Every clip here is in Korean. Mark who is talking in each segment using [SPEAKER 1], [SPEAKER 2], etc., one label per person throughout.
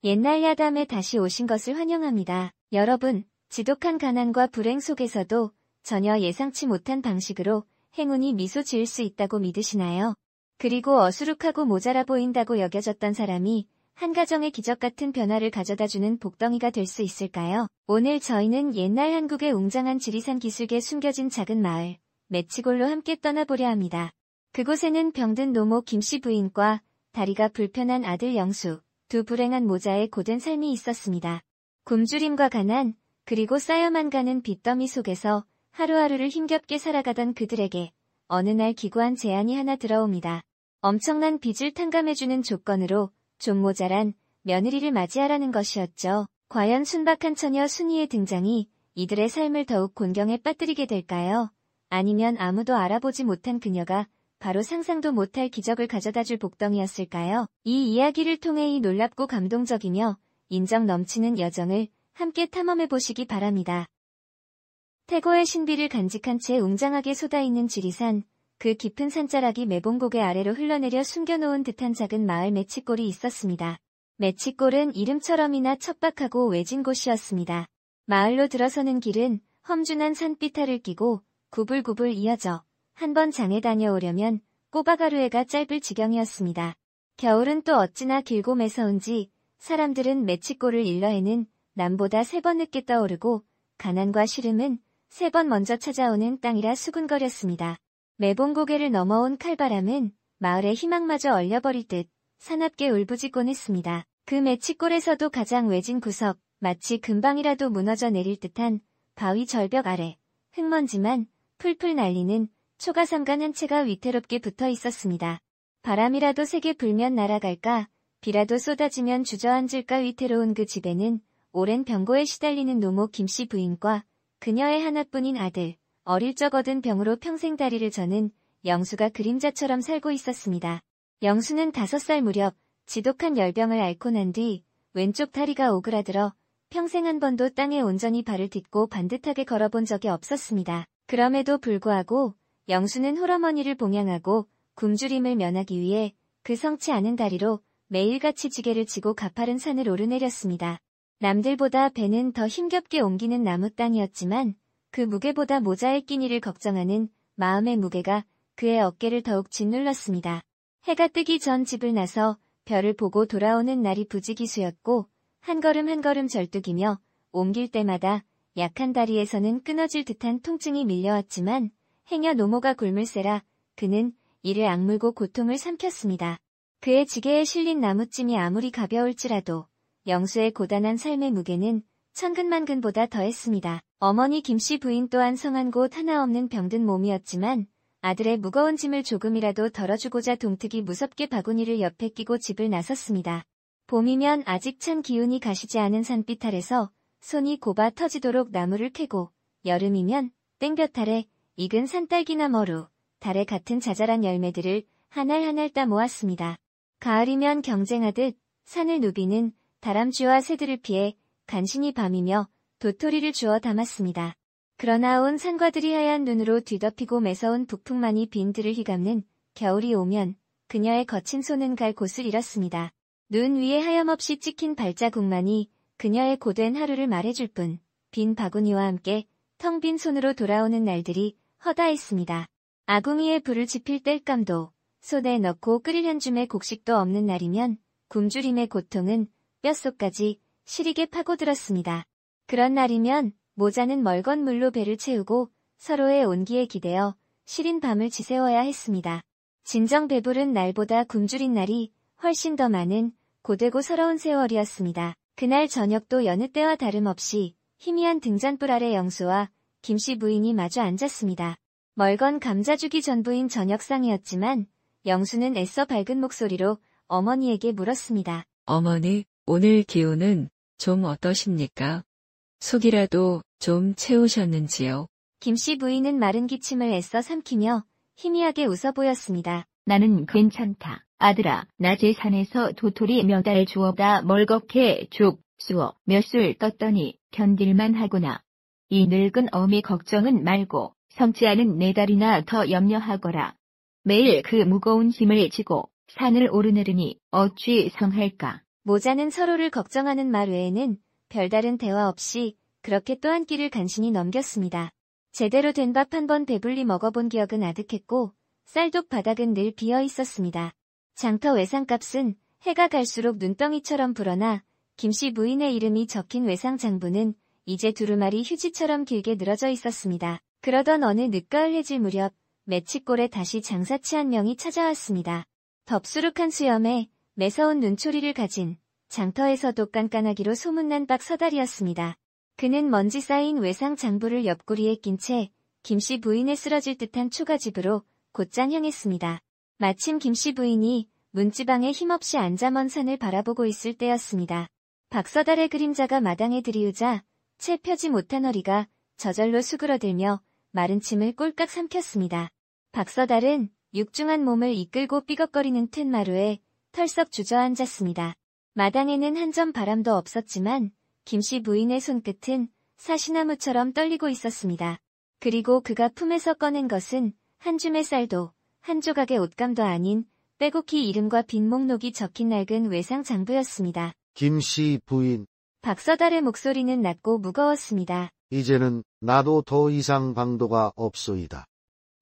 [SPEAKER 1] 옛날 야담에 다시 오신 것을 환영합니다. 여러분, 지독한 가난과 불행 속에서도 전혀 예상치 못한 방식으로 행운이 미소 지을 수 있다고 믿으시나요? 그리고 어수룩하고 모자라 보인다고 여겨졌던 사람이 한 가정의 기적 같은 변화를 가져다주는 복덩이가 될 수 있을까요? 오늘 저희는 옛날 한국의 웅장한 지리산 기슭에 숨겨진 작은 마을, 매치골로 함께 떠나보려 합니다. 그곳에는 병든 노모 김씨 부인과 다리가 불편한 아들 영수, 두 불행한 모자의 고된 삶이 있었습니다. 굶주림과 가난, 그리고 쌓여만 가는 빚더미 속에서 하루하루를 힘겹게 살아가던 그들에게 어느 날 기구한 제안이 하나 들어옵니다. 엄청난 빚을 탕감해주는 조건으로 좀 모자란 며느리를 맞이하라는 것이었죠. 과연 순박한 처녀 순이의 등장이 이들의 삶을 더욱 곤경에 빠뜨리게 될까요? 아니면 아무도 알아보지 못한 그녀가 바로 상상도 못할 기적을 가져다줄 복덩이였을까요? 이 이야기를 통해 이 놀랍고 감동적이며 인정 넘치는 여정을 함께 탐험해보시기 바랍니다. 태고의 신비를 간직한 채 웅장하게 솟아있는 지리산, 그 깊은 산자락이 매봉고개 아래로 흘러내려 숨겨놓은 듯한 작은 마을 매치골이 있었습니다. 매치골은 이름처럼이나 척박하고 외진 곳이었습니다. 마을로 들어서는 길은 험준한 산비탈을 끼고 구불구불 이어져 한 번 장에 다녀오려면 꼬박 하루해가 짧을 지경이었습니다. 겨울은 또 어찌나 길고 매서운지 사람들은 매치골을 일러해는 남보다 3번 늦게 떠오르고 가난과 시름은 3번 먼저 찾아오는 땅이라 수군거렸습니다. 매봉고개를 넘어온 칼바람은 마을의 희망마저 얼려버릴 듯 사납게 울부짖곤 했습니다. 그 매치골에서도 가장 외진 구석, 마치 금방이라도 무너져 내릴 듯한 바위 절벽 아래 흙먼지만 풀풀 날리는 초가삼간 한 채가 위태롭게 붙어 있었습니다. 바람이라도 세게 불면 날아갈까, 비라도 쏟아지면 주저앉을까 위태로운 그 집에는 오랜 병고에 시달리는 노모 김씨 부인과 그녀의 하나뿐인 아들, 어릴 적 얻은 병으로 평생 다리를 저는 영수가 그림자처럼 살고 있었습니다. 영수는 5살 무렵 지독한 열병을 앓고 난 뒤 왼쪽 다리가 오그라들어 평생 한 번도 땅에 온전히 발을 딛고 반듯하게 걸어본 적이 없었습니다. 그럼에도 불구하고 영수는 홀어머니를 봉양하고 굶주림을 면하기 위해 그 성치 않은 다리로 매일같이 지게를 지고 가파른 산을 오르내렸습니다. 남들보다 배는 더 힘겹게 옮기는 나무 땅이었지만 그 무게보다 모자에 끼니를 걱정하는 마음의 무게가 그의 어깨를 더욱 짓눌렀습니다. 해가 뜨기 전 집을 나서 별을 보고 돌아오는 날이 부지기수였고 한 걸음 한 걸음 절뚝이며 옮길 때마다 약한 다리에서는 끊어질 듯한 통증이 밀려왔지만 행여 노모가 굶을세라 그는 이를 악물고 고통을 삼켰습니다. 그의 지게에 실린 나무찜이 아무리 가벼울지라도 영수의 고단한 삶의 무게는 천근만근보다 더했습니다. 어머니 김씨 부인 또한 성한 곳 하나 없는 병든 몸이었지만 아들의 무거운 짐을 조금이라도 덜어주고자 동특이 무섭게 바구니를 옆에 끼고 집을 나섰습니다. 봄이면 아직 찬 기운이 가시지 않은 산빛 아래서 손이 곱아 터지도록 나무를 캐고 여름이면 땡볕 아래 익은 산딸기나 머루, 달에 같은 자잘한 열매들을 한 알 한 알 따 모았습니다. 가을이면 경쟁하듯 산을 누비는 다람쥐와 새들을 피해 간신히 밤이며 도토리를 주워 담았습니다. 그러나 온 산과들이 하얀 눈으로 뒤덮이고 매서운 북풍만이 빈들을 휘감는 겨울이 오면 그녀의 거친 손은 갈 곳을 잃었습니다. 눈 위에 하염없이 찍힌 발자국만이 그녀의 고된 하루를 말해줄 뿐 빈 바구니와 함께 텅 빈 손으로 돌아오는 날들이 허다했습니다. 아궁이에 불을 지필 땔감도 손에 넣고 끓일 한 줌의 곡식도 없는 날이면 굶주림의 고통은 뼛속까지 시리게 파고들었습니다. 그런 날이면 모자는 멀건 물로 배를 채우고 서로의 온기에 기대어 시린 밤을 지새워야 했습니다. 진정 배부른 날보다 굶주린 날이 훨씬 더 많은 고되고 서러운 세월이었습니다. 그날 저녁도 여느 때와 다름없이 희미한 등잔불 아래 영수와 김씨 부인이 마주 앉았습니다. 멀건 감자주기 전부인 저녁상이었지만 영수는 애써 밝은 목소리로 어머니에게 물었습니다.
[SPEAKER 2] 어머니, 오늘 기운은 좀 어떠십니까? 속이라도 좀 채우셨는지요?
[SPEAKER 1] 김씨 부인은 마른 기침을 애써 삼키며 희미하게 웃어 보였습니다.
[SPEAKER 3] 나는 괜찮다. 아들아, 낮에 산에서 도토리 몇 알 주워다 멀겋게 죽, 쑤어 몇 술 떴더니 견딜만 하구나. 이 늙은 어미 걱정은 말고 성치 않은 네 달이나 더 염려하거라. 매일 그 무거운 짐을 지고 산을 오르내리니 어찌 성할까.
[SPEAKER 1] 모자는 서로를 걱정하는 말 외에는 별다른 대화 없이 그렇게 또 한 끼를 간신히 넘겼습니다. 제대로 된 밥 한 번 배불리 먹어본 기억은 아득했고 쌀독 바닥은 늘 비어 있었습니다. 장터 외상값은 해가 갈수록 눈덩이처럼 불어나 김씨 부인의 이름이 적힌 외상장부는 이제 두루마리 휴지처럼 길게 늘어져 있었습니다. 그러던 어느 늦가을 해질 무렵 매치골에 다시 장사치 한 명이 찾아왔습니다. 덥수룩한 수염에 매서운 눈초리를 가진 장터에서도 깐깐하기로 소문난 박서달이었습니다. 그는 먼지 쌓인 외상 장부를 옆구리에 낀 채 김씨 부인의 쓰러질 듯한 초가집으로 곧장 향했습니다. 마침 김씨 부인이 문지방에 힘없이 앉아 먼 산을 바라보고 있을 때였습니다. 박서달의 그림자가 마당에 들이우자 채 펴지 못한 허리가 저절로 수그러들며 마른 침을 꼴깍 삼켰습니다. 박서달은 육중한 몸을 이끌고 삐걱거리는 툇마루에 털썩 주저앉았습니다. 마당에는 한 점 바람도 없었지만 김씨 부인의 손끝은 사시나무처럼 떨리고 있었습니다. 그리고 그가 품에서 꺼낸 것은 한 줌의 쌀도 한 조각의 옷감도 아닌 빼곡히 이름과 빈목록이 적힌 낡은 외상 장부였습니다.
[SPEAKER 4] 김씨 부인,
[SPEAKER 1] 박서달의 목소리는 낮고 무거웠습니다.
[SPEAKER 4] 이제는 나도 더 이상 방도가 없소이다.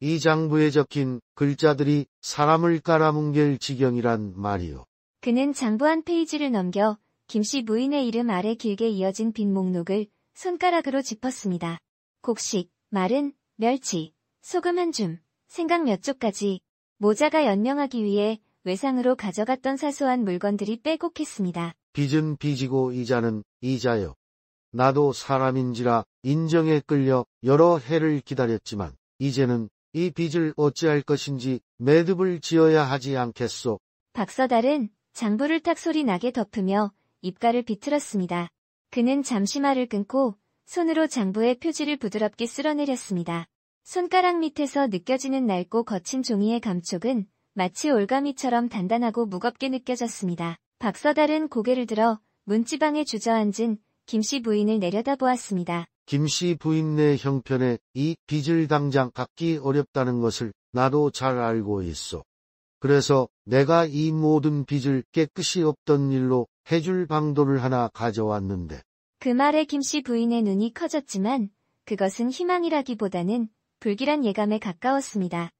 [SPEAKER 4] 이 장부에 적힌 글자들이 사람을 깔아뭉갤 지경이란 말이오.
[SPEAKER 1] 그는 장부 한 페이지를 넘겨 김씨 부인의 이름 아래 길게 이어진 빈 목록을 손가락으로 짚었습니다. 곡식, 마른, 멸치, 소금 한 줌, 생강 몇 쪽까지 모자가 연명하기 위해 외상으로 가져갔던 사소한 물건들이 빼곡했습니다.
[SPEAKER 4] 빚은 빚이고 이자는 이자요. 나도 사람인지라 인정에 끌려 여러 해를 기다렸지만 이제는 이 빚을 어찌할 것인지 매듭을 지어야 하지 않겠소.
[SPEAKER 1] 박서달은 장부를 탁 소리 나게 덮으며 입가를 비틀었습니다. 그는 잠시 말을 끊고 손으로 장부의 표지를 부드럽게 쓸어내렸습니다. 손가락 밑에서 느껴지는 낡고 거친 종이의 감촉은 마치 올가미처럼 단단하고 무겁게 느껴졌습니다. 박서달은 고개를 들어 문지방에 주저앉은 김씨 부인을 내려다보았습니다.
[SPEAKER 4] 김씨 부인네 형편에 이 빚을 당장 갚기 어렵다는 것을 나도 잘 알고 있소. 그래서 내가 이 모든 빚을 깨끗이 없던 일로 해줄 방도를 하나 가져왔는데.
[SPEAKER 1] 그 말에 김씨 부인의 눈이 커졌지만 그것은 희망이라기보다는 불길한 예감에 가까웠습니다.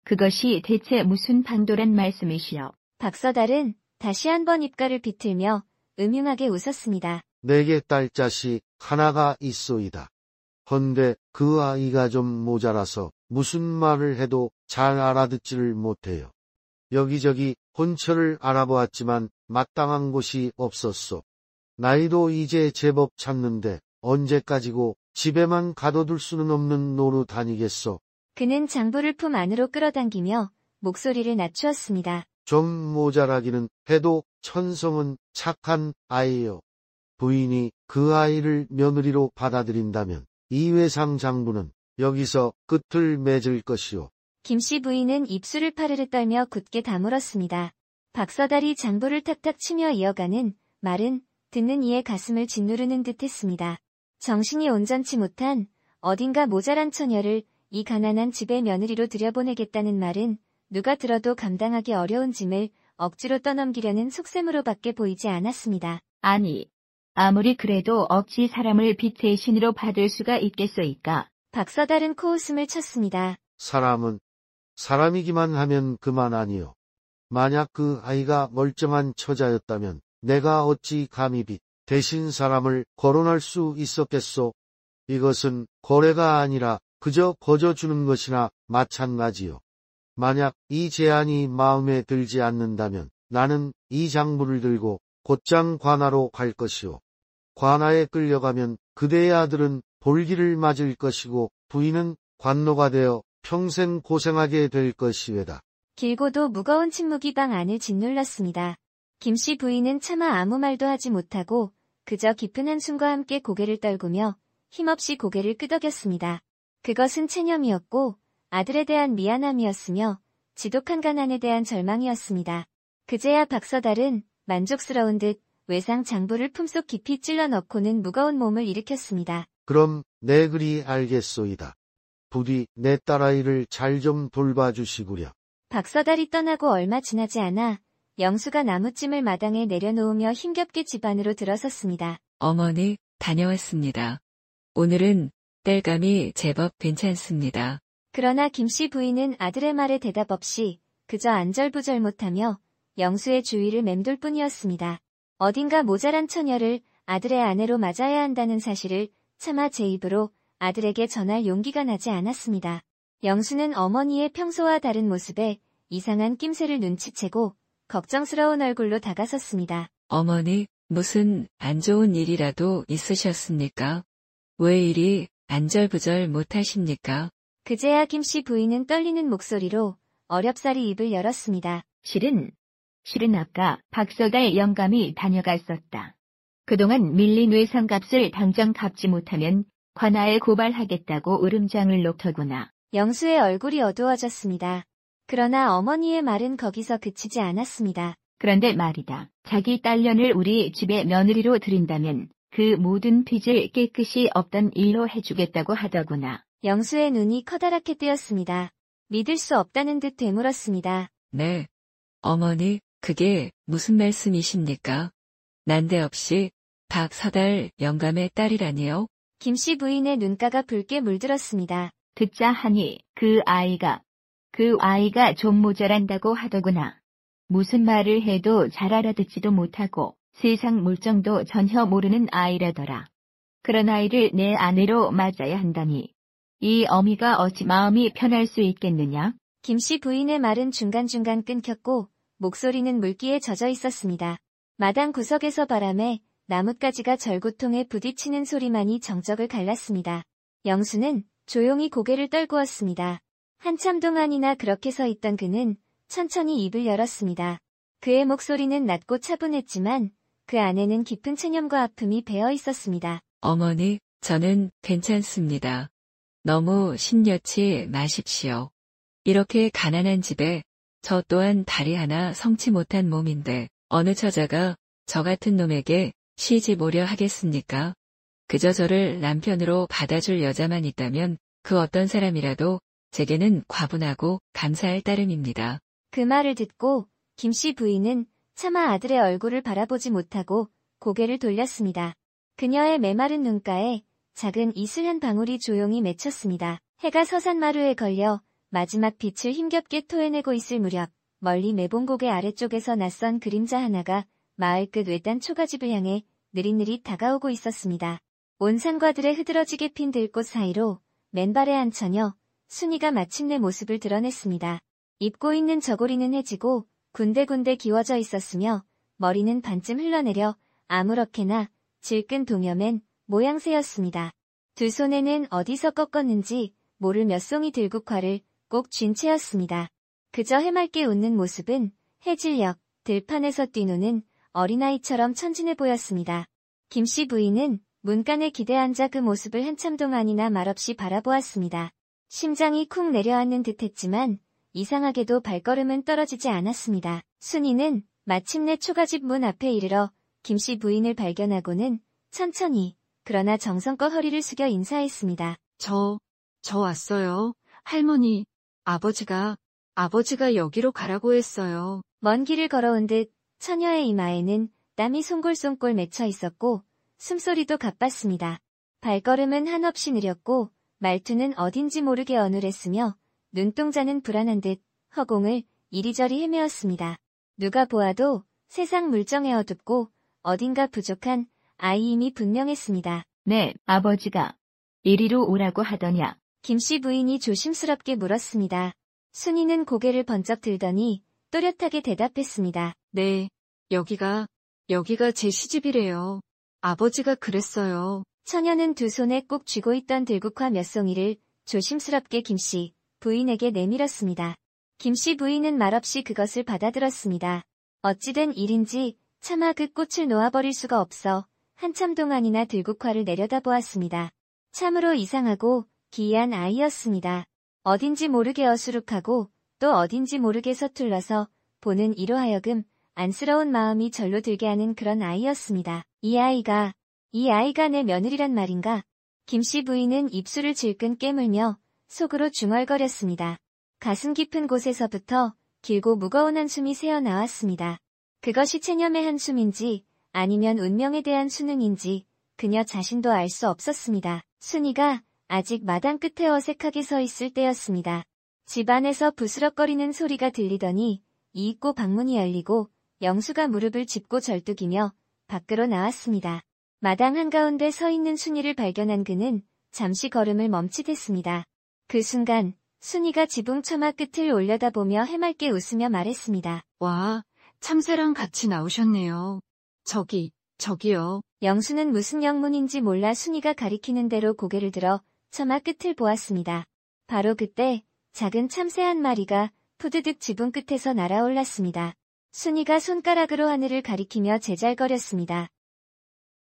[SPEAKER 3] 그것이 대체 무슨 방도란 말씀이시오?
[SPEAKER 1] 박서달은 다시 한번 입가를 비틀며 음흉하게 웃었습니다.
[SPEAKER 4] 내게 딸자식 하나가 있소이다. 헌데 그 아이가 좀 모자라서 무슨 말을 해도 잘 알아듣지를 못해요. 여기저기 혼처를 알아보았지만 마땅한 곳이 없었소. 나이도 이제 제법 찼는데 언제까지고 집에만 가둬둘 수는 없는 노루 다니겠소.
[SPEAKER 1] 그는 장부를 품 안으로 끌어당기며 목소리를 낮추었습니다.
[SPEAKER 4] 좀 모자라기는 해도 천성은 착한 아이요. 부인이 그 아이를 며느리로 받아들인다면 이 외상 장부는 여기서 끝을 맺을 것이오.
[SPEAKER 1] 김씨 부인은 입술을 파르르 떨며 굳게 다물었습니다. 박서달이 장부를 탁탁 치며 이어가는 말은 듣는 이의 가슴을 짓누르는 듯했습니다. 정신이 온전치 못한 어딘가 모자란 처녀를 이 가난한 집의 며느리로 들여보내겠다는 말은 누가 들어도 감당하기 어려운 짐을 억지로 떠넘기려는 속셈으로밖에 보이지 않았습니다.
[SPEAKER 3] 아니, 아무리 그래도 어찌 사람을 빛의 신으로 받을 수가 있겠소이까?
[SPEAKER 1] 박서달은 코웃음을 쳤습니다.
[SPEAKER 4] 사람은 사람이기만 하면 그만 아니요. 만약 그 아이가 멀쩡한 처자였다면 내가 어찌 감히 빛 대신 사람을 거론할 수 있었겠소. 이것은 거래가 아니라 그저 거저주는 것이나 마찬가지요. 만약 이 제안이 마음에 들지 않는다면 나는 이 장부를 들고 곧장 관아로 갈 것이오. 관아에 끌려가면 그대의 아들은 볼기를 맞을 것이고 부인은 관노가 되어 평생 고생하게 될 것이외다.
[SPEAKER 1] 길고도 무거운 침묵이 방 안을 짓눌렀습니다. 김씨 부인은 차마 아무 말도 하지 못하고 그저 깊은 한숨과 함께 고개를 떨구며 힘없이 고개를 끄덕였습니다. 그것은 체념이었고 아들에 대한 미안함이었으며 지독한 가난에 대한 절망이었습니다. 그제야 박서달은 만족스러운 듯 외상 장부를 품속 깊이 찔러 넣고는 무거운 몸을 일으켰습니다.
[SPEAKER 4] 그럼 내 그리 알겠소이다. 부디 내 딸아이를 잘 좀 돌봐주시구려.
[SPEAKER 1] 박서달이 떠나고 얼마 지나지 않아 영수가 나무찜을 마당에 내려놓으며 힘겹게 집 안으로 들어섰습니다.
[SPEAKER 2] 어머니, 다녀왔습니다. 오늘은 땔감이 제법 괜찮습니다.
[SPEAKER 1] 그러나 김씨 부인은 아들의 말에 대답 없이 그저 안절부절 못하며 영수의 주위를 맴돌 뿐이었습니다. 어딘가 모자란 처녀를 아들의 아내로 맞아야 한다는 사실을 차마 제 입으로 아들에게 전할 용기가 나지 않았습니다. 영수는 어머니의 평소와 다른 모습에 이상한 낌새를 눈치채고 걱정스러운 얼굴로 다가섰습니다.
[SPEAKER 2] 어머니, 무슨 안 좋은 일이라도 있으셨습니까? 왜 이리 안절부절 못하십니까?
[SPEAKER 1] 그제야 김씨 부인은 떨리는 목소리로 어렵사리 입을 열었습니다.
[SPEAKER 3] 실은 아까 박서달 영감이 다녀갔었다. 그동안 밀린 외상값을 당장 갚지 못하면 관아에 고발하겠다고 으름장을 놓더구나.
[SPEAKER 1] 영수의 얼굴이 어두워졌습니다. 그러나 어머니의 말은 거기서 그치지 않았습니다.
[SPEAKER 3] 그런데 말이다. 자기 딸년을 우리 집에 며느리로 들인다면 그 모든 빚을 깨끗이 없던 일로 해주겠다고 하더구나.
[SPEAKER 1] 영수의 눈이 커다랗게 뜨였습니다. 믿을 수 없다는 듯 되물었습니다.
[SPEAKER 2] 네. 어머니, 그게 무슨 말씀이십니까? 난데없이 박서달 영감의 딸이라니요?
[SPEAKER 1] 김씨 부인의 눈가가 붉게 물들었습니다.
[SPEAKER 3] 듣자 하니 그 아이가 좀 모자란다고 하더구나. 무슨 말을 해도 잘 알아듣지도 못하고 세상 물정도 전혀 모르는 아이라더라. 그런 아이를 내 아내로 맞아야 한다니. 이 어미가 어찌 마음이 편할 수 있겠느냐?
[SPEAKER 1] 김씨 부인의 말은 중간중간 끊겼고 목소리는 물기에 젖어 있었습니다. 마당 구석에서 바람에 나뭇가지가 절구통에 부딪히는 소리만이 정적을 갈랐습니다. 영수는 조용히 고개를 떨구었습니다. 한참 동안이나 그렇게 서 있던 그는 천천히 입을 열었습니다. 그의 목소리는 낮고 차분했지만 그 안에는 깊은 체념과 아픔이 배어 있었습니다.
[SPEAKER 2] 어머니, 저는 괜찮습니다. 너무 심려치 마십시오. 이렇게 가난한 집에 저 또한 다리 하나 성치 못한 몸인데 어느 처자가 저 같은 놈에게 시집 오려 하겠습니까? 그저 저를 남편으로 받아줄 여자만 있다면 그 어떤 사람이라도 제게는 과분하고 감사할 따름입니다.
[SPEAKER 1] 그 말을 듣고 김씨 부인은 차마 아들의 얼굴을 바라보지 못하고 고개를 돌렸습니다. 그녀의 메마른 눈가에 작은 이슬 한 방울이 조용히 맺혔습니다. 해가 서산마루에 걸려 마지막 빛을 힘겹게 토해내고 있을 무렵 멀리 매봉고개 아래쪽에서 낯선 그림자 하나가 마을 끝 외딴 초가집을 향해 느릿느릿 다가오고 있었습니다. 온 산과들의 흐드러지게 핀 들꽃 사이로 맨발의 한 처녀, 순이가 마침내 모습을 드러냈습니다. 입고 있는 저고리는 해지고 군데군데 기워져 있었으며 머리는 반쯤 흘러내려 아무렇게나 질끈 동여맨 모양새였습니다. 두 손에는 어디서 꺾었는지 모를 몇 송이 들국화를 꼭 쥔 채였습니다. 그저 해맑게 웃는 모습은 해질녘 들판에서 뛰노는 어린아이처럼 천진해 보였습니다. 김씨 부인은 문간에 기대 앉아 그 모습을 한참 동안이나 말없이 바라보았습니다. 심장이 쿵 내려앉는 듯했지만 이상하게도 발걸음은 떨어지지 않았습니다. 순이는 마침내 초가집 문 앞에 이르러 김씨 부인을 발견하고는 천천히 그러나 정성껏 허리를 숙여 인사했습니다.
[SPEAKER 5] 저 왔어요. 할머니, 아버지가 여기로 가라고 했어요.
[SPEAKER 1] 먼 길을 걸어온 듯 처녀의 이마에는 땀이 송골송골 맺혀 있었고 숨소리도 가빴습니다. 발걸음은 한없이 느렸고 말투는 어딘지 모르게 어눌했으며 눈동자는 불안한 듯 허공을 이리저리 헤매었습니다. 누가 보아도 세상 물정에 어둡고 어딘가 부족한 아이임이 분명했습니다.
[SPEAKER 3] 네, 아버지가 이리로 오라고 하더냐?
[SPEAKER 1] 김씨 부인이 조심스럽게 물었습니다. 순이는 고개를 번쩍 들더니 또렷하게 대답했습니다.
[SPEAKER 5] 네, 여기가 제 시집이래요. 아버지가 그랬어요.
[SPEAKER 1] 처녀는 두 손에 꼭 쥐고 있던 들국화 몇 송이를 조심스럽게 김씨 부인에게 내밀었습니다. 김씨 부인은 말없이 그것을 받아들었습니다. 어찌된 일인지 차마 그 꽃을 놓아버릴 수가 없어 한참 동안이나 들국화를 내려다보았습니다. 참으로 이상하고 기이한 아이였습니다. 어딘지 모르게 어수룩하고 또 어딘지 모르게 서툴러서 보는 이로 하여금 안쓰러운 마음이 절로 들게 하는 그런 아이였습니다. 이 아이가 내 며느리란 말인가? 김씨 부인은 입술을 질끈 깨물며 속으로 중얼거렸습니다. 가슴 깊은 곳에서부터 길고 무거운 한숨이 새어나왔습니다. 그것이 체념의 한숨인지 아니면 운명에 대한 수능인지 그녀 자신도 알 수 없었습니다. 순이가 아직 마당 끝에 어색하게 서 있을 때였습니다. 집 안에서 부스럭거리는 소리가 들리더니 이윽고 방문이 열리고 영수가 무릎을 짚고 절뚝이며 밖으로 나왔습니다. 마당 한가운데 서 있는 순이를 발견한 그는 잠시 걸음을 멈칫했습니다. 그 순간 순이가 지붕 처마 끝을 올려다보며 해맑게 웃으며 말했습니다.
[SPEAKER 5] 와, 참새랑 같이 나오셨네요. 저기요.
[SPEAKER 1] 영수는 무슨 영문인지 몰라 순이가 가리키는 대로 고개를 들어 처마 끝을 보았습니다. 바로 그때 작은 참새 한 마리가 푸드득 지붕 끝에서 날아올랐습니다. 순이가 손가락으로 하늘을 가리키며 제잘거렸습니다.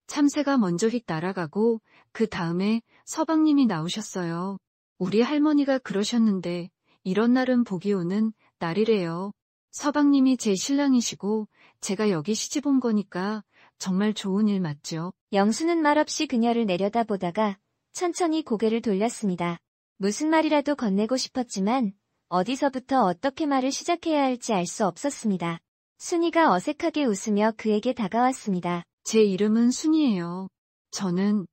[SPEAKER 5] 참새가 먼저 휙 날아가고 그 다음에 서방님이 나오셨어요. 우리 할머니가 그러셨는데 이런 날은 복이 오는 날이래요. 서방님이 제 신랑이시고 제가 여기 시집 온 거니까 정말 좋은 일 맞죠?
[SPEAKER 1] 영수는 말없이 그녀를 내려다보다가 천천히 고개를 돌렸습니다. 무슨 말이라도 건네고 싶었지만 어디서부터 어떻게 말을 시작해야 할지 알 수 없었습니다. 순이가 어색하게 웃으며 그에게 다가왔습니다.
[SPEAKER 5] 제 이름은 순이에요. 저는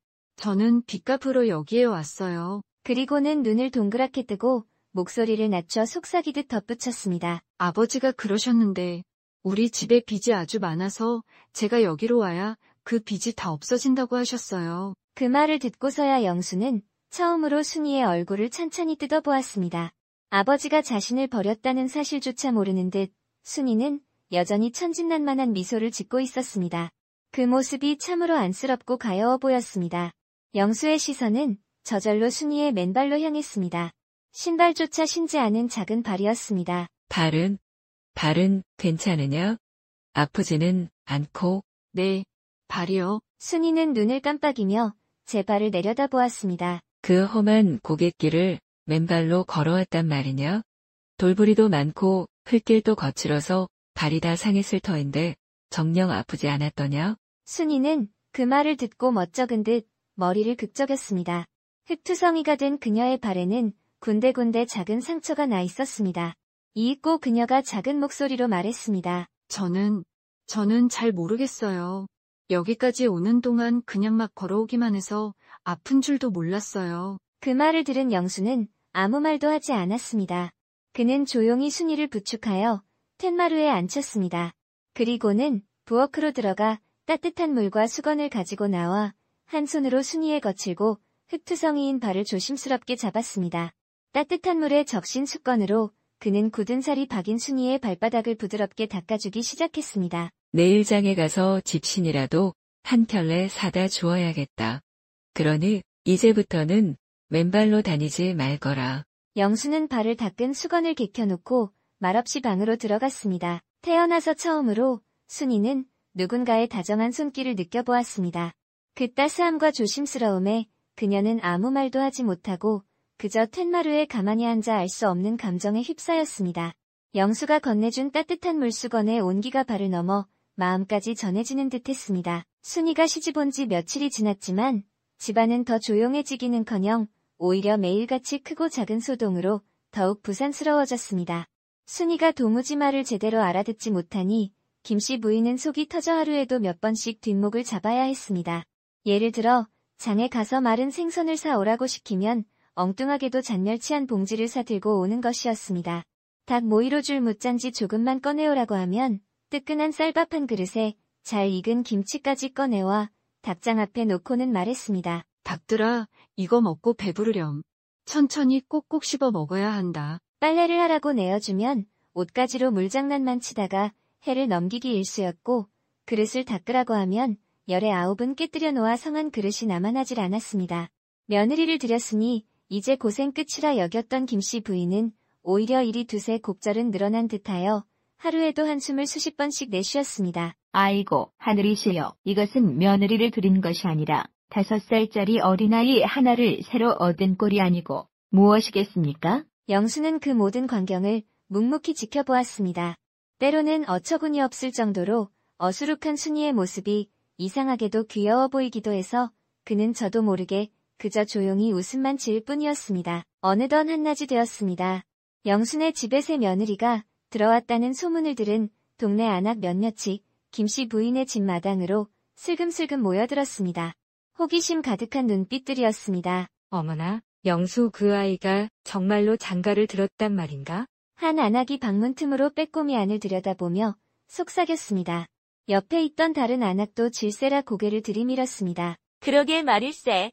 [SPEAKER 5] 빚 갚으러 여기에 왔어요.
[SPEAKER 1] 그리고는 눈을 동그랗게 뜨고 목소리를 낮춰 속삭이듯 덧붙였습니다.
[SPEAKER 5] 아버지가 그러셨는데 우리 집에 빚이 아주 많아서 제가 여기로 와야 그 빚이 다 없어진다고 하셨어요.
[SPEAKER 1] 그 말을 듣고서야 영수는 처음으로 순이의 얼굴을 찬찬히 뜯어보았습니다. 아버지가 자신을 버렸다는 사실조차 모르는 듯 순이는 여전히 천진난만한 미소를 짓고 있었습니다. 그 모습이 참으로 안쓰럽고 가여워 보였습니다. 영수의 시선은 저절로 순이의 맨발로 향했습니다. 신발조차 신지 않은 작은 발이었습니다.
[SPEAKER 2] 발은 괜찮으냐? 아프지는 않고?
[SPEAKER 5] 네, 발이요.
[SPEAKER 1] 순이는 눈을 깜빡이며 제 발을 내려다보았습니다.
[SPEAKER 2] 그 험한 고갯길을 맨발로 걸어왔단 말이냐? 돌부리도 많고 흙길도 거칠어서 발이 다 상했을 터인데 정녕 아프지 않았더냐?
[SPEAKER 1] 순이는 그 말을 듣고 멋쩍은 듯 머리를 극적였습니다. 흙투성이가 된 그녀의 발에는 군데군데 작은 상처가 나 있었습니다. 이윽고 그녀가 작은 목소리로 말했습니다.
[SPEAKER 5] 저는 잘 모르겠어요. 여기까지 오는 동안 그냥 막 걸어오기만 해서 아픈 줄도 몰랐어요.
[SPEAKER 1] 그 말을 들은 영수는 아무 말도 하지 않았습니다. 그는 조용히 순이를 부축하여 텐마루에 앉혔습니다. 그리고는 부엌으로 들어가 따뜻한 물과 수건을 가지고 나와 한 손으로 순이의 거칠고 흙투성이인 발을 조심스럽게 잡았습니다. 따뜻한 물에 적신 수건으로 그는 굳은 살이 박인 순이의 발바닥을 부드럽게 닦아주기 시작했습니다.
[SPEAKER 2] 내일 장에 가서 집신이라도 한 켤레 사다 주어야겠다. 그러니 이제부터는 맨발로 다니지 말거라.
[SPEAKER 1] 영수는 발을 닦은 수건을 개켜놓고 말없이 방으로 들어갔습니다. 태어나서 처음으로 순이는 누군가의 다정한 손길을 느껴보았습니다. 그 따스함과 조심스러움에 그녀는 아무 말도 하지 못하고 그저 텐마루에 가만히 앉아 알 수 없는 감정에 휩싸였습니다. 영수가 건네준 따뜻한 물수건에 온기가 발을 넘어 마음까지 전해지는 듯했습니다. 순이가 시집온 지 며칠이 지났지만 집안은 더 조용해지기는커녕 오히려 매일같이 크고 작은 소동으로 더욱 부산스러워졌습니다. 순이가 도무지 말을 제대로 알아듣지 못하니 김씨 부인은 속이 터져 하루에도 몇 번씩 뒷목을 잡아야 했습니다. 예를 들어 장에 가서 마른 생선을 사오라고 시키면 엉뚱하게도 잔멸치한 봉지를 사들고 오는 것이었습니다. 닭 모이로 줄 무짠지 조금만 꺼내오라고 하면 뜨끈한 쌀밥 한 그릇에 잘 익은 김치까지 꺼내와 닭장 앞에 놓고는 말했습니다.
[SPEAKER 5] 닭들아, 이거 먹고 배부르렴. 천천히 꼭꼭 씹어 먹어야 한다.
[SPEAKER 1] 빨래를 하라고 내어주면 옷가지로 물장난만 치다가 해를 넘기기 일쑤였고 그릇을 닦으라고 하면 열에 9은 깨뜨려 놓아 성한 그릇이 남아나질 않았습니다. 며느리를 들였으니 이제 고생 끝이라 여겼던 김씨 부인은 오히려 일이 두세 곡절은 늘어난 듯하여 하루에도 한숨을 수십 번씩 내쉬었습니다.
[SPEAKER 3] 아이고, 하늘이시여, 이것은 며느리를 들인 것이 아니라 5살짜리 어린아이 하나를 새로 얻은 꼴이 아니고 무엇이겠습니까?
[SPEAKER 1] 영수는 그 모든 광경을 묵묵히 지켜보았습니다. 때로는 어처구니 없을 정도로 어수룩한 순이의 모습이 이상하게도 귀여워 보이기도 해서 그는 저도 모르게 그저 조용히 웃음만 지을 뿐이었습니다. 어느덧 한낮이 되었습니다. 영순의 집에 새 며느리가 들어왔다는 소문을 들은 동네 아낙 몇몇이 김씨 부인의 집 마당으로 슬금슬금 모여들었습니다. 호기심 가득한 눈빛들이었습니다.
[SPEAKER 2] 어머나, 영수 그 아이가 정말로 장가를 들었단 말인가?
[SPEAKER 1] 한 아낙이 방문 틈으로 빼꼼히 안을 들여다보며 속삭였습니다. 옆에 있던 다른 아낙도 질세라 고개를 들이밀었습니다.
[SPEAKER 6] 그러게 말일세.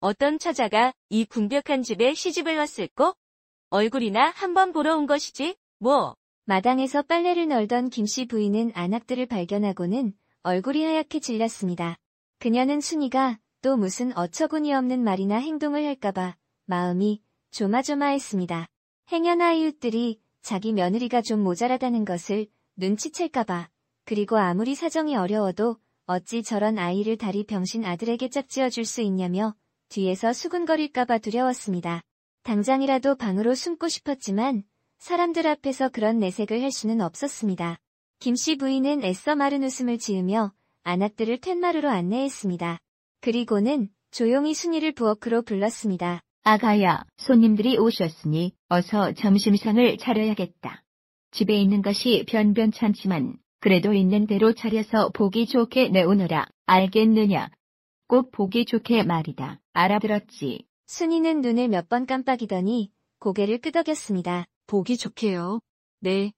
[SPEAKER 6] 어떤 처자가 이 궁벽한 집에 시집을 왔을꼬? 얼굴이나 한번 보러 온 것이지, 뭐.
[SPEAKER 1] 마당에서 빨래를 널던 김씨 부인은 아낙들을 발견하고는 얼굴이 하얗게 질렸습니다. 그녀는 순이가 또 무슨 어처구니 없는 말이나 행동을 할까봐 마음이 조마조마했습니다. 행여나 이웃들이 자기 며느리가 좀 모자라다는 것을 눈치챌까봐, 그리고 아무리 사정이 어려워도 어찌 저런 아이를 다리 병신 아들에게 짝지어줄 수 있냐며 뒤에서 수군거릴까봐 두려웠습니다. 당장이라도 방으로 숨고 싶었지만 사람들 앞에서 그런 내색을 할 수는 없었습니다. 김씨 부인은 애써 마른 웃음을 지으며 아낙들을 툇마루로 안내했습니다. 그리고는 조용히 순이를 부엌으로 불렀습니다.
[SPEAKER 3] 아가야, 손님들이 오셨으니 어서 점심상을 차려야겠다. 집에 있는 것이 변변찮지만 그래도 있는 대로 차려서 보기 좋게 내오너라. 알겠느냐? 꼭 보기 좋게 말이다. 알아들었지?
[SPEAKER 1] 순이는 눈을 몇 번 깜빡이더니 고개를 끄덕였습니다.
[SPEAKER 5] 보기 좋게요. 네,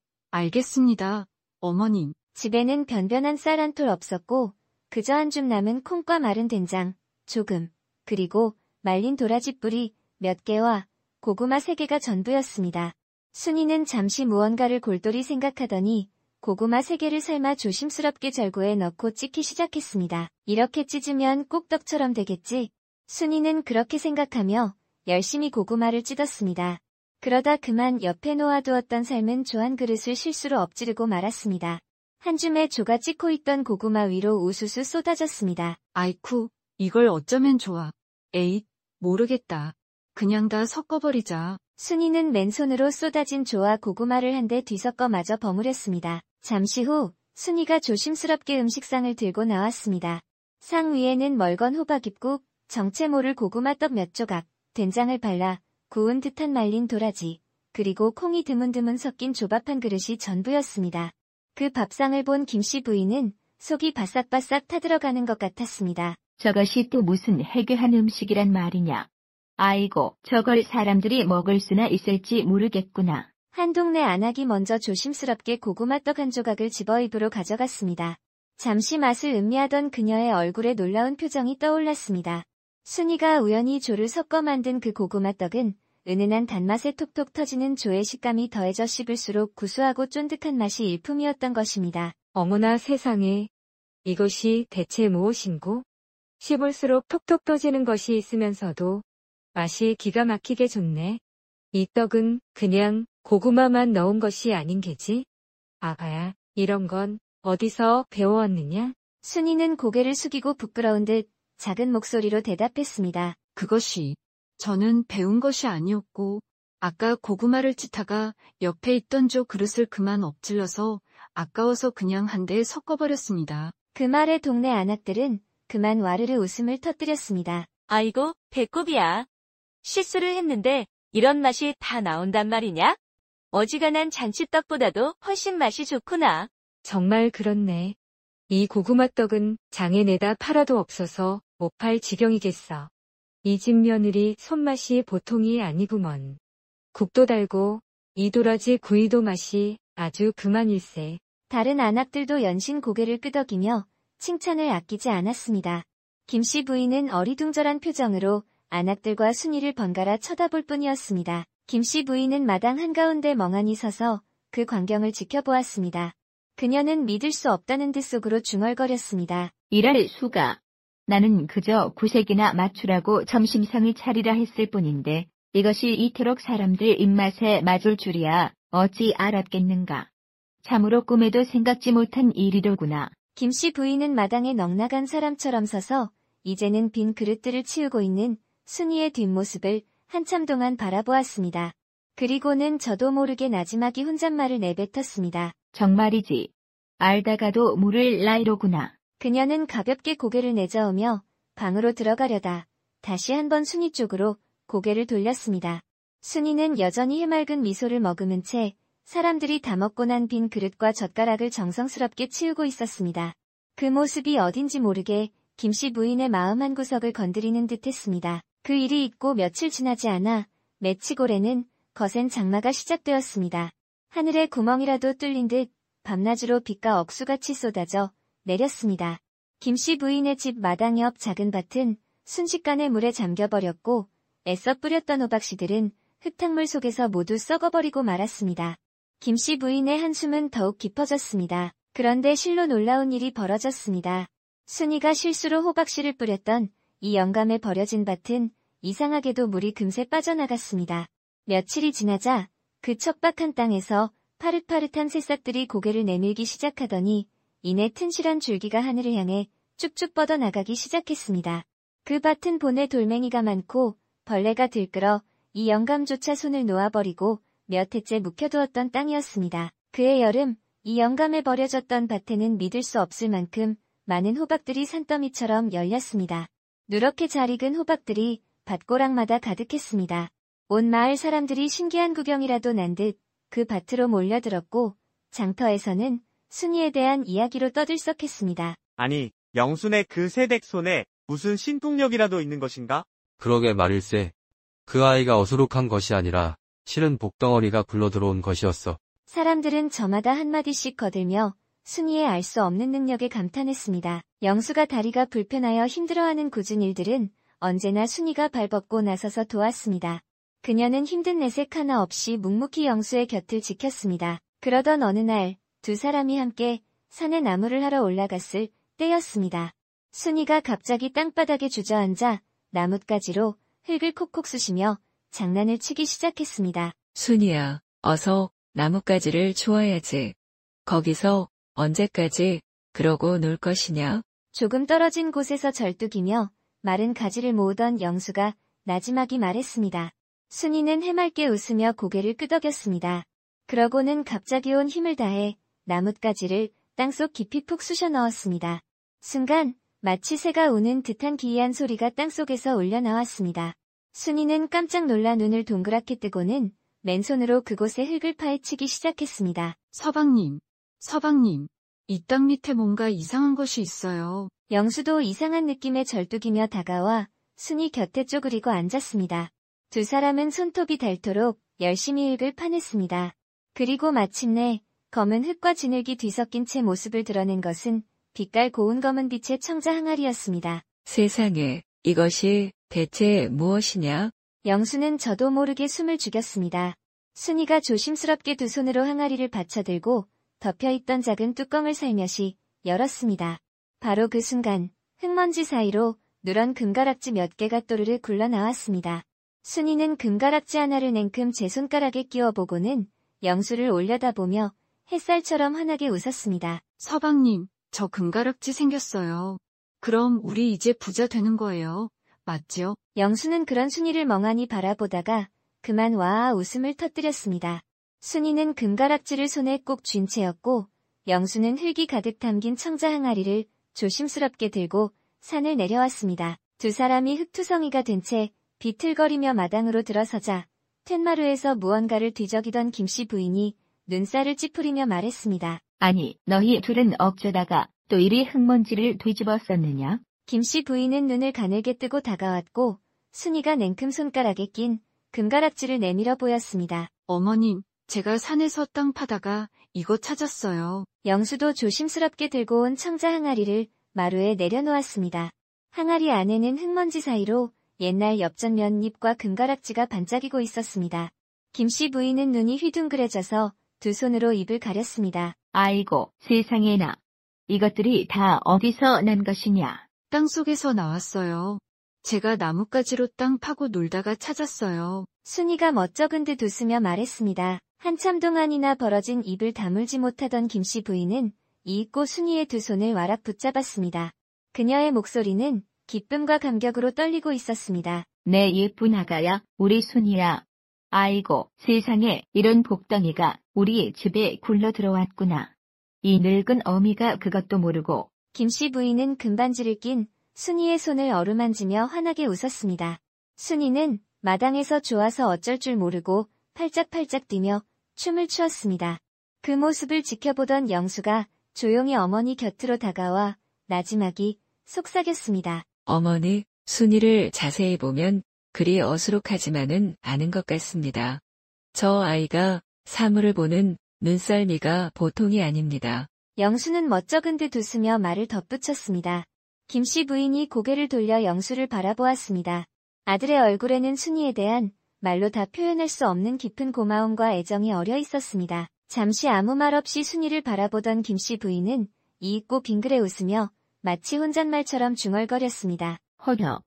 [SPEAKER 5] 알겠습니다, 어머님.
[SPEAKER 1] 집에는 변변한 쌀 한 톨 없었고 그저 한 줌 남은 콩과 마른 된장, 조금, 그리고 말린 도라지 뿌리 몇 개와 고구마 3개가 전부였습니다. 순이는 잠시 무언가를 골똘히 생각하더니 고구마 3개를 삶아 조심스럽게 절구에 넣고 찢기 시작했습니다. 이렇게 찢으면 꼭 떡처럼 되겠지? 순이는 그렇게 생각하며 열심히 고구마를 찢었습니다. 그러다 그만 옆에 놓아두었던 삶은 조 한 그릇을 실수로 엎지르고 말았습니다. 한 줌의 조가 찢고 있던 고구마 위로 우수수 쏟아졌습니다.
[SPEAKER 5] 아이쿠, 이걸 어쩌면 좋아. 에잇, 모르겠다. 그냥 다 섞어버리자.
[SPEAKER 1] 순이는 맨손으로 쏟아진 조와 고구마를 한데 뒤섞어 마저 버무렸습니다. 잠시 후 순이가 조심스럽게 음식상을 들고 나왔습니다. 상 위에는 멀건 호박잎국, 정체 모를 고구마떡 몇 조각, 된장을 발라 구운 듯한 말린 도라지, 그리고 콩이 드문드문 섞인 조밥 한 그릇이 전부였습니다. 그 밥상을 본 김씨 부인은 속이 바싹바싹 타들어가는 것 같았습니다.
[SPEAKER 3] 저것이 또 무슨 해괴한 음식이란 말이냐? 아이고, 저걸 사람들이 먹을 수나 있을지 모르겠구나.
[SPEAKER 1] 한 동네 아낙이 먼저 조심스럽게 고구마떡 한 조각을 집어 입으로 가져갔습니다. 잠시 맛을 음미하던 그녀의 얼굴에 놀라운 표정이 떠올랐습니다. 순이가 우연히 조를 섞어 만든 그 고구마떡은 은은한 단맛에 톡톡 터지는 조의 식감이 더해져 씹을수록 구수하고 쫀득한 맛이 일품이었던 것입니다.
[SPEAKER 2] 어머나 세상에, 이것이 대체 무엇인고? 씹을수록 톡톡 터지는 것이 있으면서도 맛이 기가 막히게 좋네. 이 떡은 그냥 고구마만 넣은 것이 아닌 게지? 아가야, 이런 건 어디서 배워왔느냐?
[SPEAKER 1] 순이는 고개를 숙이고 부끄러운 듯 작은 목소리로 대답했습니다.
[SPEAKER 5] 그것이 저는 배운 것이 아니었고 아까 고구마를 찢다가 옆에 있던 조 그릇을 그만 엎질러서 아까워서 그냥 한 대에 섞어버렸습니다.
[SPEAKER 1] 그 말에 동네 아낙들은 그만 와르르 웃음을 터뜨렸습니다.
[SPEAKER 6] 아이고, 배꼽이야. 실수를 했는데 이런 맛이 다 나온단 말이냐? 어지간한 잔치떡보다도 훨씬 맛이 좋구나.
[SPEAKER 2] 정말 그렇네. 이 고구마떡은 장에 내다 팔아도 없어서 못 팔 지경이겠어. 이 집 며느리 손맛이 보통이 아니구먼. 국도 달고 이 도라지 구이도 맛이 아주 그만일세.
[SPEAKER 1] 다른 아낙들도 연신 고개를 끄덕이며 칭찬을 아끼지 않았습니다. 김씨 부인은 어리둥절한 표정으로 아낙들과 순이를 번갈아 쳐다볼 뿐이었습니다. 김씨 부인은 마당 한가운데 멍하니 서서 그 광경을 지켜보았습니다. 그녀는 믿을 수 없다는 듯 속으로 중얼거렸습니다.
[SPEAKER 3] 이럴 수가. 나는 그저 구색이나 맞추라고 점심상을 차리라 했을 뿐인데 이것이 이토록 사람들 입맛에 맞을 줄이야 어찌 알았겠는가. 참으로 꿈에도 생각지 못한 일이로구나.
[SPEAKER 1] 김씨 부인은 마당에 넉나간 사람처럼 서서 이제는 빈 그릇들을 치우고 있는 순이의 뒷모습을 한참 동안 바라보았습니다. 그리고는 저도 모르게 나지막이 혼잣말을 내뱉었습니다.
[SPEAKER 3] 정말이지. 알다가도 물을 나이로구나.
[SPEAKER 1] 그녀는 가볍게 고개를 내저으며 방으로 들어가려다 다시 한번 순이 쪽으로 고개를 돌렸습니다. 순이는 여전히 해맑은 미소를 머금은 채 사람들이 다 먹고 난 빈 그릇과 젓가락을 정성스럽게 치우고 있었습니다. 그 모습이 어딘지 모르게 김씨 부인의 마음 한구석을 건드리는 듯했습니다. 그 일이 있고 며칠 지나지 않아 매치골에는 거센 장마가 시작되었습니다. 하늘에 구멍이라도 뚫린 듯 밤낮으로 비가 억수같이 쏟아져 내렸습니다. 김씨 부인의 집 마당 옆 작은 밭은 순식간에 물에 잠겨버렸고 애써 뿌렸던 호박씨들은 흙탕물 속에서 모두 썩어버리고 말았습니다. 김씨 부인의 한숨은 더욱 깊어졌습니다. 그런데 실로 놀라운 일이 벌어졌습니다. 순이가 실수로 호박씨를 뿌렸던 이 영감에 버려진 밭은 이상하게도 물이 금세 빠져나갔습니다. 며칠이 지나자 그 척박한 땅에서 파릇파릇한 새싹들이 고개를 내밀기 시작하더니 이내 튼실한 줄기가 하늘을 향해 쭉쭉 뻗어나가기 시작했습니다. 그 밭은 본래 돌멩이가 많고 벌레가 들끓어 이 영감조차 손을 놓아버리고 몇 해째 묵혀두었던 땅이었습니다. 그해 여름 이 영감에 버려졌던 밭에는 믿을 수 없을 만큼 많은 호박들이 산더미처럼 열렸습니다. 누렇게 잘 익은 호박들이 밭고랑마다 가득했습니다. 온 마을 사람들이 신기한 구경이라도 난 듯 그 밭으로 몰려들었고 장터에서는 순이에 대한 이야기로 떠들썩했습니다.
[SPEAKER 7] 아니, 영순의 그 새댁 손에 무슨 신통력이라도 있는 것인가?
[SPEAKER 8] 그러게 말일세. 그 아이가 어수룩한 것이 아니라 실은 복덩어리가 굴러들어온 것이었어.
[SPEAKER 1] 사람들은 저마다 한마디씩 거들며 순이의 알 수 없는 능력에 감탄했습니다. 영수가 다리가 불편하여 힘들어하는 굳은 일들은 언제나 순이가 발벗고 나서서 도왔습니다. 그녀는 힘든 내색 하나 없이 묵묵히 영수의 곁을 지켰습니다. 그러던 어느 날 두 사람이 함께 산에 나무를 하러 올라갔을 때였습니다. 순이가 갑자기 땅바닥에 주저앉아 나뭇가지로 흙을 콕콕 쑤시며 장난을 치기 시작했습니다.
[SPEAKER 2] 순이야, 어서 나뭇가지를 주워야지. 거기서 언제까지 그러고 놀 것이냐?
[SPEAKER 1] 조금 떨어진 곳에서 절뚝이며 마른 가지를 모으던 영수가 나지막이 말했습니다. 순이는 해맑게 웃으며 고개를 끄덕였습니다. 그러고는 갑자기 온 힘을 다해 나뭇가지를 땅속 깊이 푹 쑤셔 넣었습니다. 순간 마치 새가 우는 듯한 기이한 소리가 땅속에서 울려 나왔습니다. 순이는 깜짝 놀라 눈을 동그랗게 뜨고는 맨손으로 그곳에 흙을 파헤치기 시작했습니다.
[SPEAKER 5] 서방님, 이 땅 밑에 뭔가 이상한 것이 있어요.
[SPEAKER 1] 영수도 이상한 느낌에 절뚝이며 다가와 순이 곁에 쪼그리고 앉았습니다. 두 사람은 손톱이 닳도록 열심히 흙을 파냈습니다. 그리고 마침내 검은 흙과 진흙이 뒤섞인 채 모습을 드러낸 것은 빛깔 고운 검은 빛의 청자 항아리였습니다.
[SPEAKER 2] 세상에, 이것이 대체 무엇이냐?
[SPEAKER 1] 영수는 저도 모르게 숨을 죽였습니다. 순이가 조심스럽게 두 손으로 항아리를 받쳐들고 덮여있던 작은 뚜껑을 살며시 열었습니다. 바로 그 순간 흙먼지 사이로 누런 금가락지 몇 개가 또르르 굴러나왔습니다. 순이는 금가락지 하나를 냉큼 제 손가락에 끼워보고는 영수를 올려다보며 햇살처럼 환하게 웃었습니다.
[SPEAKER 5] 서방님, 저 금가락지 생겼어요. 그럼 우리 이제 부자 되는 거예요. 맞죠?
[SPEAKER 1] 영수는 그런 순이를 멍하니 바라보다가 그만 와아 웃음을 터뜨렸습니다. 순이는 금가락지를 손에 꼭 쥔 채였고 영수는 흙이 가득 담긴 청자 항아리를 조심스럽게 들고 산을 내려왔습니다. 두 사람이 흙투성이가 된 채 비틀거리며 마당으로 들어서자 툇마루에서 무언가를 뒤적이던 김씨 부인이 눈살을 찌푸리며 말했습니다.
[SPEAKER 3] 아니, 너희 둘은 어쩌다가 또 이리 흙먼지를 뒤집었었느냐?
[SPEAKER 1] 김씨 부인은 눈을 가늘게 뜨고 다가왔고 순이가 냉큼 손가락에 낀 금가락지를 내밀어 보였습니다.
[SPEAKER 5] 어머님, 제가 산에서 땅 파다가 이거 찾았어요.
[SPEAKER 1] 영수도 조심스럽게 들고 온 청자 항아리를 마루에 내려놓았습니다. 항아리 안에는 흙먼지 사이로 옛날 엽전 면잎과 금가락지가 반짝이고 있었습니다. 김씨 부인은 눈이 휘둥그레져서 두 손으로 입을 가렸습니다.
[SPEAKER 3] 아이고, 세상에나. 이것들이 다 어디서 난 것이냐?
[SPEAKER 5] 땅속에서 나왔어요. 제가 나뭇가지로 땅 파고 놀다가 찾았어요.
[SPEAKER 1] 순이가 멋쩍은 듯 웃으며 말했습니다. 한참 동안이나 벌어진 입을 다물지 못하던 김씨 부인은 이윽고 순이의 두 손을 와락 붙잡았습니다. 그녀의 목소리는 기쁨과 감격으로 떨리고 있었습니다.
[SPEAKER 3] 내 예쁜 아가야, 우리 순이야. 아이고, 세상에 이런 복덩이가 우리 집에 굴러 들어왔구나. 이 늙은 어미가 그것도 모르고.
[SPEAKER 1] 김씨 부인은 금반지를 낀 순이의 손을 어루만지며 환하게 웃었습니다. 순이는 마당에서 좋아서 어쩔 줄 모르고 팔짝팔짝 뛰며 춤을 추었습니다. 그 모습을 지켜보던 영수가 조용히 어머니 곁으로 다가와 나지막이 속삭였습니다.
[SPEAKER 2] 어머니, 순이를 자세히 보면 그리 어수룩하지만은 않은 것 같습니다. 저 아이가 사물을 보는 눈썰미가 보통이 아닙니다.
[SPEAKER 1] 영수는 멋쩍은 듯 웃으며 말을 덧붙였습니다. 김씨 부인이 고개를 돌려 영수를 바라보았습니다. 아들의 얼굴에는 순이에 대한 말로 다 표현할 수 없는 깊은 고마움과 애정이 어려 있었습니다. 잠시 아무 말 없이 순이를 바라보던 김씨 부인은 이윽고 빙그레 웃으며 마치 혼잣말처럼 중얼거렸습니다.
[SPEAKER 3] 허여.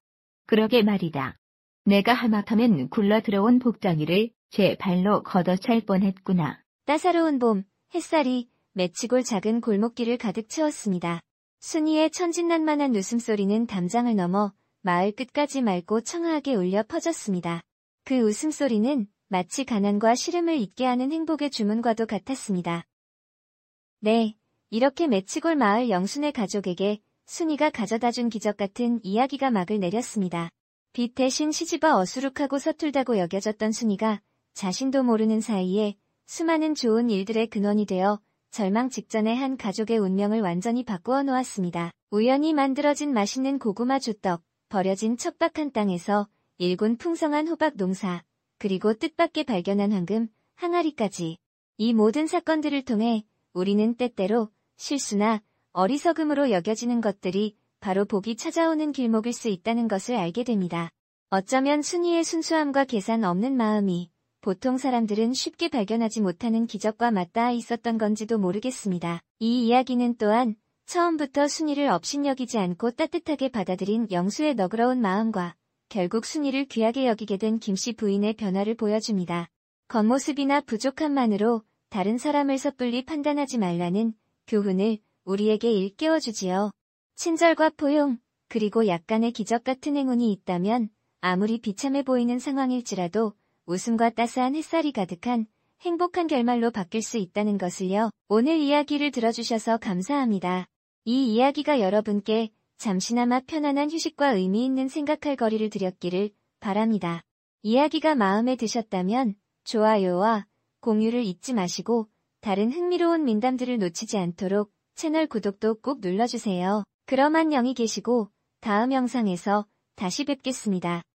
[SPEAKER 3] 그러게 말이다. 내가 하마터면 굴러 들어온 복덩이를 제 발로 걷어찰 뻔했구나.
[SPEAKER 1] 따사로운 봄, 햇살이 맺히골 작은 골목길을 가득 채웠습니다. 순이의 천진난만한 웃음소리는 담장을 넘어 마을 끝까지 맑고 청아하게 울려 퍼졌습니다. 그 웃음소리는 마치 가난과 시름을 잊게 하는 행복의 주문과도 같았습니다. 네, 이렇게 맺히골 마을 영순의 가족에게 순이가 가져다준 기적 같은 이야기가 막을 내렸습니다. 빚 대신 시집와 어수룩하고 서툴다고 여겨졌던 순이가 자신도 모르는 사이에 수많은 좋은 일들의 근원이 되어 절망 직전의 한 가족의 운명을 완전히 바꾸어 놓았습니다. 우연히 만들어진 맛있는 고구마 주떡, 버려진 척박한 땅에서 일군 풍성한 호박 농사, 그리고 뜻밖의 발견한 황금, 항아리까지. 이 모든 사건들을 통해 우리는 때때로 실수나 어리석음으로 여겨지는 것들이 바로 복이 찾아오는 길목일 수 있다는 것을 알게 됩니다. 어쩌면 순이의 순수함과 계산 없는 마음이 보통 사람들은 쉽게 발견하지 못하는 기적과 맞닿아 있었던 건지도 모르겠습니다. 이 이야기는 또한 처음부터 순이를 업신여기지 않고 따뜻하게 받아들인 영수의 너그러운 마음과 결국 순이를 귀하게 여기게 된 김씨 부인의 변화를 보여줍니다. 겉모습이나 부족함만으로 다른 사람을 섣불리 판단하지 말라는 교훈을 우리에게 일깨워주지요. 친절과 포용, 그리고 약간의 기적 같은 행운이 있다면 아무리 비참해 보이는 상황일지라도 웃음과 따스한 햇살이 가득한 행복한 결말로 바뀔 수 있다는 것을요. 오늘 이야기를 들어주셔서 감사합니다. 이 이야기가 여러분께 잠시나마 편안한 휴식과 의미 있는 생각할 거리를 드렸기를 바랍니다. 이야기가 마음에 드셨다면 좋아요와 공유를 잊지 마시고 다른 흥미로운 민담들을 놓치지 않도록 채널 구독도 꼭 눌러주세요. 그럼 안녕히 계시고 다음 영상에서 다시 뵙겠습니다.